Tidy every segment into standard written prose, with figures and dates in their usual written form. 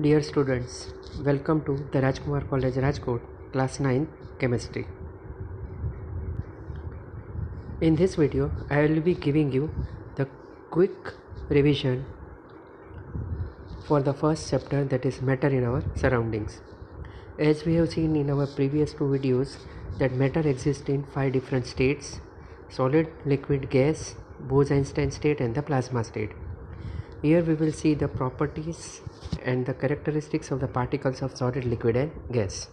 Dear students, welcome to the Rajkumar College Rajkot, class 9 chemistry. In this video, I will be giving you the quick revision for the first chapter, that is matter in our surroundings. As we have seen in our previous two videos that matter exists in 5 different states: solid, liquid, gas, Bose-Einstein state and the plasma state. Here we will see the properties and the characteristics of the particles of solid, liquid and gas.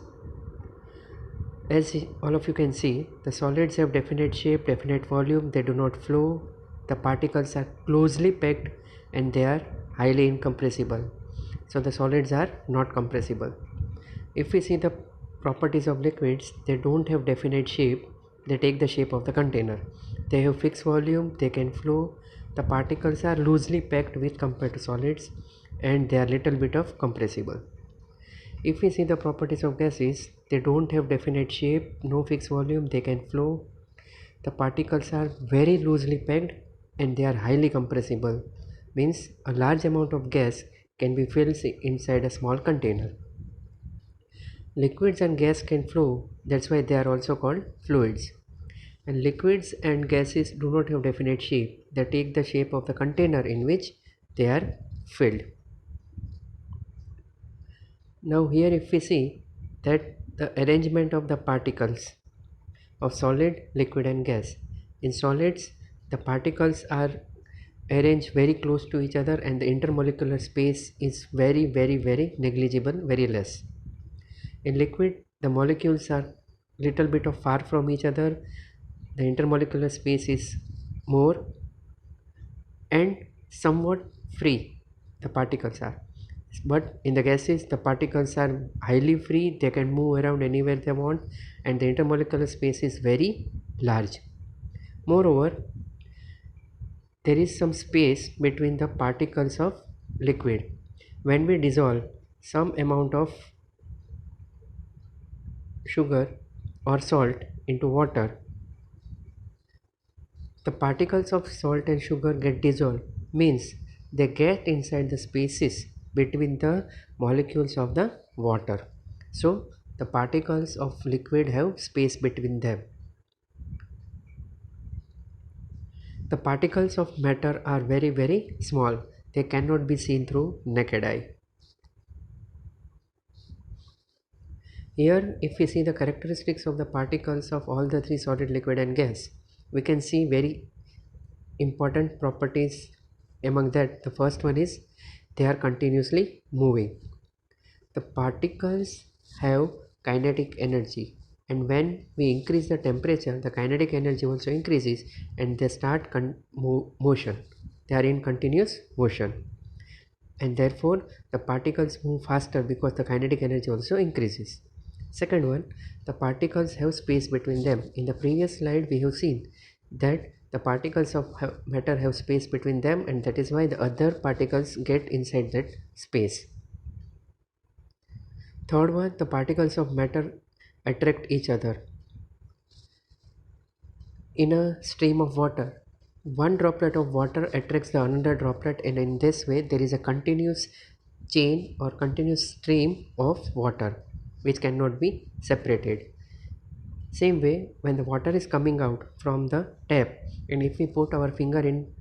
As all of you can see, the solids have definite shape, definite volume, they do not flow, the particles are closely packed and they are highly incompressible. So the solids are not compressible. If we see the properties of liquids, they don't have definite shape, they take the shape of the container. They have fixed volume, they can flow, the particles are loosely packed with compared to solids, and they are little bit of compressible. If we see the properties of gases, they don't have definite shape, no fixed volume, they can flow, the particles are very loosely packed and they are highly compressible, means a large amount of gas can be filled inside a small container. Liquids and gas can flow, that's why they are also called fluids. And liquids and gases do not have definite shape, they take the shape of the container in which they are filled. Now here if we see that the arrangement of the particles of solid, liquid and gas. In solids, the particles are arranged very close to each other and the intermolecular space is very negligible, very less. In liquid, the molecules are little bit of far from each other, the intermolecular space is more and somewhat free the particles are. But in the gases, the particles are highly free, they can move around anywhere they want and the intermolecular space is very large. Moreover, there is some space between the particles of liquid. When we dissolve some amount of sugar or salt into water, the particles of salt and sugar get dissolved, means they get inside the spaces between the molecules of the water. So the particles of liquid have space between them. The particles of matter are very small, they cannot be seen through naked eye. Here if we see the characteristics of the particles of all the three: solid, liquid and gas, we can see very important properties. Among that, the first one is they are continuously moving. The particles have kinetic energy, and when we increase the temperature, the kinetic energy also increases and they start motion. They are in continuous motion and therefore the particles move faster because the kinetic energy also increases. Second one, the particles have space between them. In the previous slide we have seen that the particles of matter have space between them and that is why the other particles get inside that space. Third one, the particles of matter attract each other. In a stream of water, one droplet of water attracts the another droplet and in this way there is a continuous chain or continuous stream of water which cannot be separated. Same way, when the water is coming out from the tap and if we put our finger in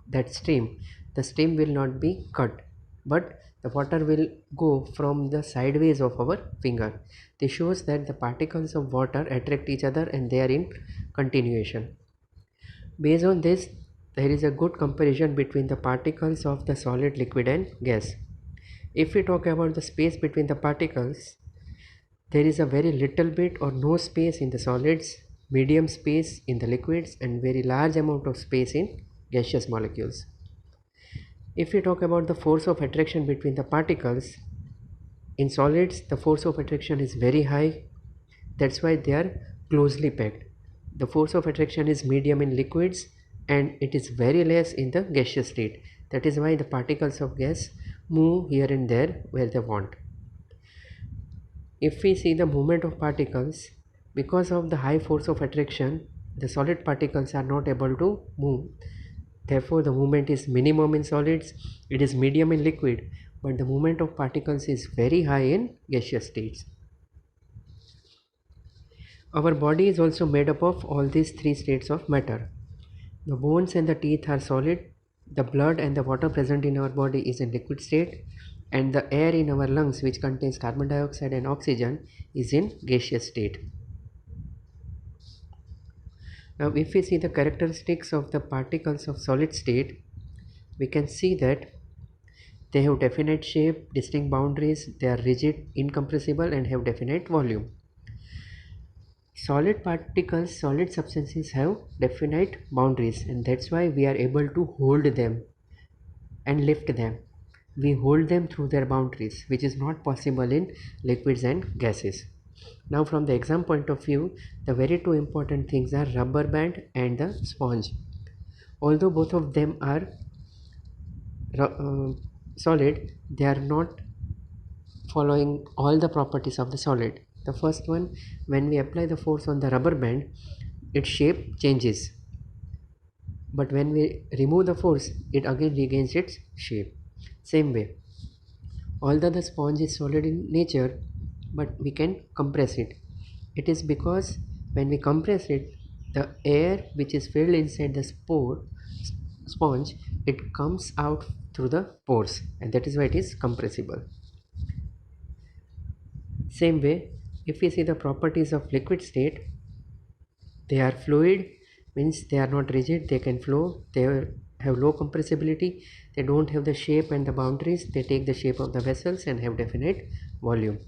that stream, the stream will not be cut but the water will go from the sideways of our finger. This shows that the particles of water attract each other and they are in continuation. Based on this, there is a good comparison between the particles of the solid, liquid and gas. If we talk about the space between the particles, there is a very little bit or no space in the solids, medium space in the liquids and very large amount of space in gaseous molecules. If we talk about the force of attraction between the particles, in solids the force of attraction is very high, that's why they are closely packed. The force of attraction is medium in liquids and it is very less in the gaseous state, that is why the particles of gas move here and there where they want. If we see the movement of particles, because of the high force of attraction, the solid particles are not able to move. Therefore, the movement is minimum in solids, it is medium in liquid, but the movement of particles is very high in gaseous states. Our body is also made up of all these three states of matter. The bones and the teeth are solid, the blood and the water present in our body is in liquid state, and the air in our lungs, which contains carbon dioxide and oxygen, is in gaseous state. Now if we see the characteristics of the particles of solid state, we can see that they have definite shape, distinct boundaries, they are rigid, incompressible, and have definite volume. Solid particles, solid substances have definite boundaries, and that's why we are able to hold them and lift them. We hold them through their boundaries, which is not possible in liquids and gases. Now from the exam point of view, the very two important things are rubber band and the sponge. Although both of them are solid, they are not following all the properties of the solid. The first one, when we apply the force on the rubber band, its shape changes, but when we remove the force, it again regains its shape. Same way, although the sponge is solid in nature, but we can compress it. It is because when we compress it, the air which is filled inside the sponge, it comes out through the pores, and that is why it is compressible. Same way, if we see the properties of liquid state, they are fluid, means they are not rigid, they can flow, they have low compressibility, they don't have the shape and the boundaries, they take the shape of the vessels and have definite volume.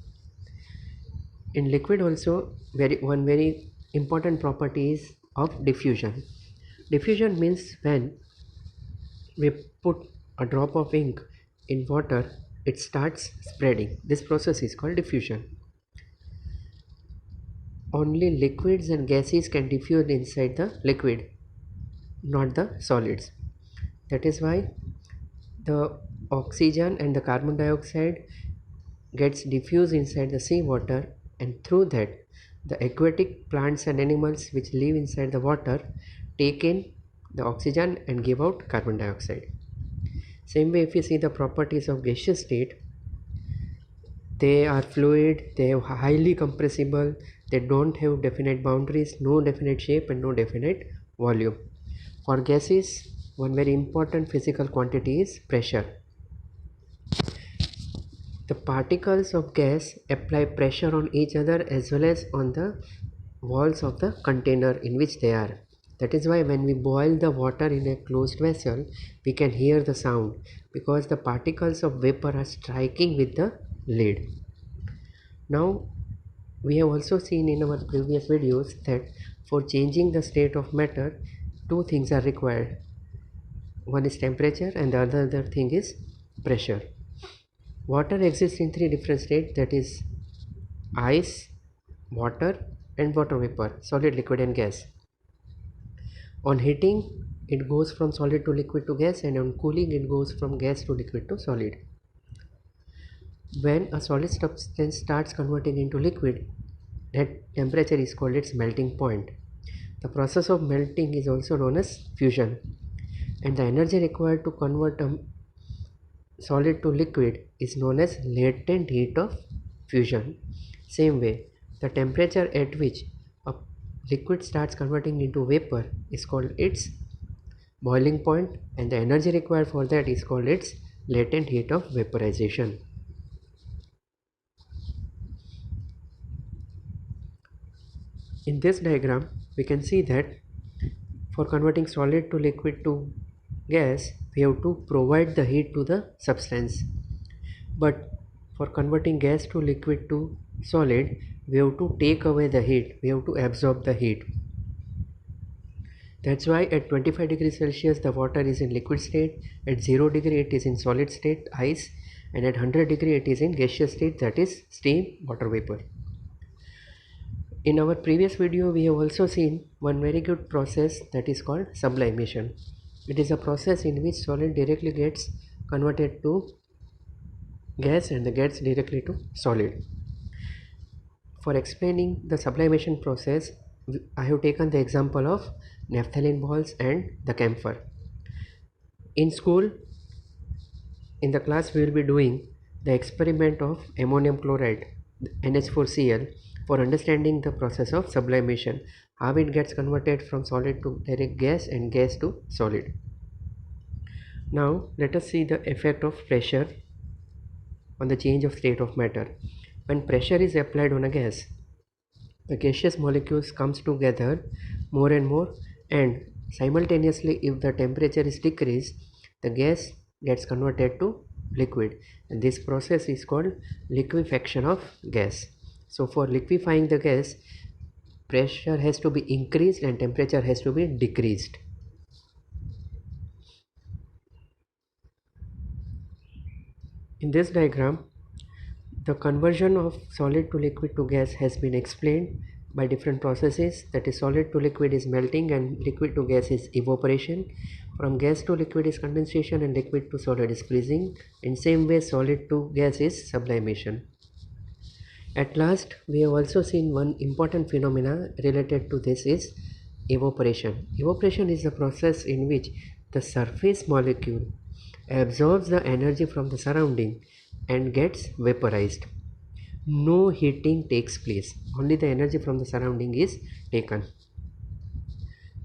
In liquid also, one very important property is of diffusion. Diffusion means when we put a drop of ink in water, it starts spreading. This process is called diffusion. Only liquids and gases can diffuse inside the liquid, not the solids. That is why the oxygen and the carbon dioxide gets diffused inside the seawater, and through that the aquatic plants and animals which live inside the water take in the oxygen and give out carbon dioxide. Same way, if you see the properties of gaseous state, they are fluid, they are highly compressible, they don't have definite boundaries, no definite shape and no definite volume. For gases, one very important physical quantity is pressure. The particles of gas apply pressure on each other as well as on the walls of the container in which they are. That is why when we boil the water in a closed vessel, we can hear the sound, because the particles of vapor are striking with the lid. Now, we have also seen in our previous videos that for changing the state of matter, two things are required. One is temperature and the other thing is pressure. Water exists in three different states, that is ice, water and water vapor, solid, liquid and gas. On heating, it goes from solid to liquid to gas, and on cooling it goes from gas to liquid to solid. When a solid substance starts converting into liquid, that temperature is called its melting point. The process of melting is also known as fusion, and the energy required to convert a solid to liquid is known as latent heat of fusion. Same way, the temperature at which a liquid starts converting into vapor is called its boiling point, and the energy required for that is called its latent heat of vaporization. In this diagram, we can see that for converting solid to liquid to gas, we have to provide the heat to the substance. But for converting gas to liquid to solid, we have to take away the heat, we have to absorb the heat. That's why at 25 degrees Celsius the water is in liquid state, at 0 degree it is in solid state, ice, and at 100 degree it is in gaseous state, that is steam, water vapor. In our previous video, we have also seen one very good process that is called sublimation. It is a process in which solid directly gets converted to gas and the gas directly to solid. For explaining the sublimation process, I have taken the example of naphthalene balls and the camphor. In school, In the class we will be doing the experiment of ammonium chloride NH4Cl for understanding the process of sublimation, how it gets converted from solid to direct gas and gas to solid. Now let us see the effect of pressure on the change of state of matter. When pressure is applied on a gas, the gaseous molecules comes together more and more, and simultaneously if the temperature is decreased, the gas gets converted to liquid, and this process is called liquefaction of gas. So for liquefying the gas, pressure has to be increased and temperature has to be decreased. In this diagram, the conversion of solid to liquid to gas has been explained by different processes. That is, solid to liquid is melting and liquid to gas is evaporation. From gas to liquid is condensation and liquid to solid is freezing. In same way, solid to gas is sublimation. At last, we have also seen one important phenomena related to this is evaporation. Evaporation is the process in which the surface molecule absorbs the energy from the surrounding and gets vaporized. No heating takes place, only the energy from the surrounding is taken.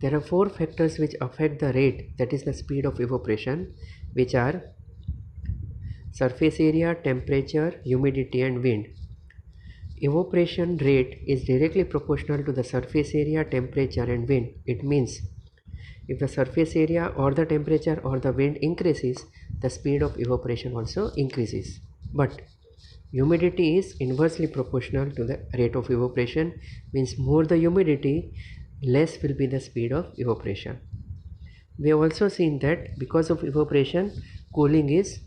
There are four factors which affect the rate, that is the speed of evaporation, which are surface area, temperature, humidity and wind. Evaporation rate is directly proportional to the surface area, temperature and wind. It means if the surface area or the temperature or the wind increases, the speed of evaporation also increases. But humidity is inversely proportional to the rate of evaporation, means more the humidity, less will be the speed of evaporation. We have also seen that because of evaporation, cooling is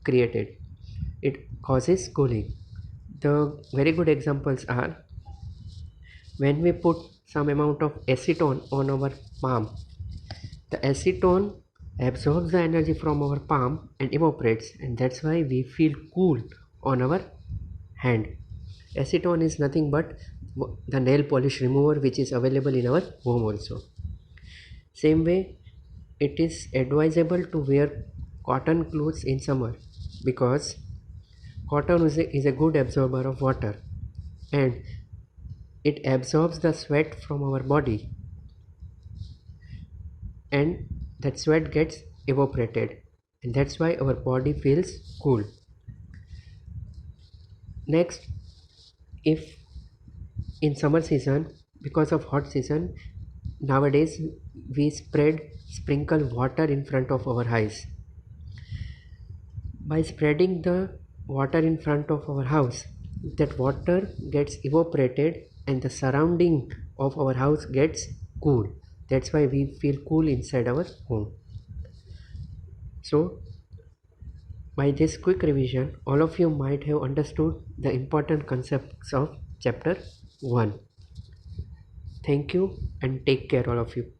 created. It causes cooling. The very good examples are when we put some amount of acetone on our palm. The acetone absorbs the energy from our palm and evaporates, and that's why we feel cool on our hand. Acetone is nothing but the nail polish remover which is available in our home also. Same way, it is advisable to wear cotton clothes in summer because cotton is a good absorber of water and it absorbs the sweat from our body, and that sweat gets evaporated, and that's why our body feels cool. Next, if in summer season, because of hot season, nowadays we sprinkle water in front of our eyes. By spreading the water in front of our house, that water gets evaporated and the surrounding of our house gets cool. That's why we feel cool inside our home. So by this quick revision, all of you might have understood the important concepts of chapter 1. Thank you and take care all of you.